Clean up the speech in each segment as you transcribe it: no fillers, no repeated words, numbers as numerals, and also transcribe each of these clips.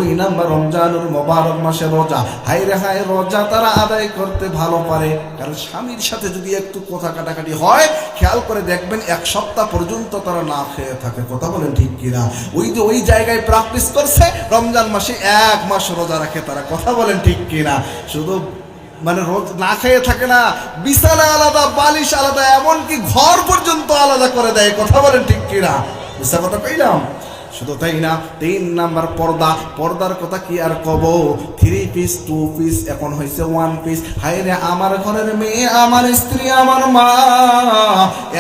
2 number রমজানুল মোবারক মাসে রোজা। হায় রে হায়, রোজা তারা আদায় করতে ভালো পারে, কারণ স্বামীর সাথে যদি একটু কথা কাটাকাটি হয়, খেয়াল করে দেখবেন 1 সপ্তাহ পর্যন্ত তারা না খেয়ে থাকে। কথা বলেন ঠিক কিনা? ওই যে ওই জায়গায় প্র্যাকটিস করছে, রমজান মাসে 1 মাস রোজা রাখে তারা। কথা বলেন ঠিক কিনা? শুধু মানে রোজ না খেয়ে থাকে না, বিছানা আলাদা, বালিশ আলাদা, এমনকি ঘর পর্যন্ত আলাদা করে দেয়। কথা বলেন ঠিক কিনা? মিথ্যা কথা কইলাম? শুধু তাই না, 3 নাম্বার পর্দা। পর্দার কথা কি আর কব, 3 পিস 2 পিস এখন হয়েছে 1 পিস। হায় রে আমার ঘরের মেয়ে, আমার স্ত্রী, আমার মা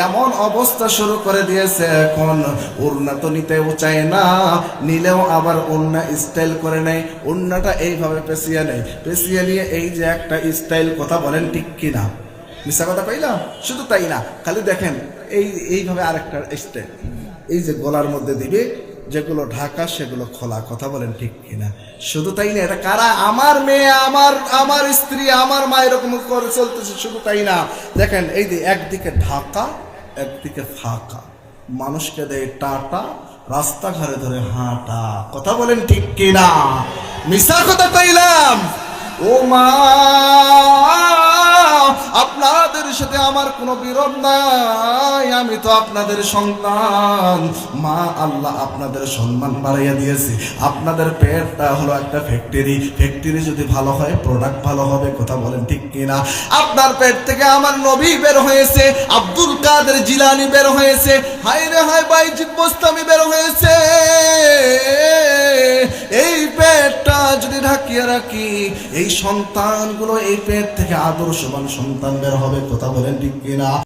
এমন অবস্থা শুরু করে দিয়েছে, এখন ওড়না তো নিতেও চায় না, নিলেও আবার ওড়না স্টাইল করে নেয়। ওড়নাটা এইভাবে পেঁচিয়ে নেয়, পেঁচিয়ে নিয়ে এই যে একটা স্টাইল। কথা বলেন ঠিক কিনা? মিথ্যা কথা কইলাম? শুধু তাই না, খালি দেখেন এইভাবে আরেকটা স্টাইল, এই যে গলার মধ্যে দিবে, যেগুলো ঢাকা সেগুলো খোলা। কথা বলেন ঠিক কিনা? শুধু তাই না, এটা কারা? আমার মেয়ে, আমার স্ত্রী, আমার মা এরকম করে চলতেছে। শুধু তাই না, দেখেন এই যে একদিকে ঢাকা, একদিকে ফাঁকা, মানুষকে দেয় টাটা, রাস্তাঘাটে ধরে হাঁটা। কথা বলেন ঠিক কিনা? মিছা কথা কইলাম? ও মা, আপনাদের সাথে আমার কোনো বিরোধ নাই, আমি তো আপনাদের সন্তান। মা, আল্লাহ আপনাদের সম্মান বাড়াইয়া দিয়েছে। আপনাদের পেটটা হলো একটা ফ্যাক্টরি, ফ্যাক্টরি যদি ভালো হয়, প্রোডাক্ট ভালো হবে। কথা বলেন ঠিক কিনা? আপনার পেট থেকে আমার নবী বের হয়েছে, আব্দুল কাদের জিলানী বের হয়েছে, হায় রে হায় বাইজিদ বোস্তামি বের হয়েছে। এই পেটটা যদি ঢাকিয়ে রাখি, এই সন্তানগুলো এই পেট থেকে আদর্শবান সন্তান বের হবে। কথা বলেন ঠিক কিনা?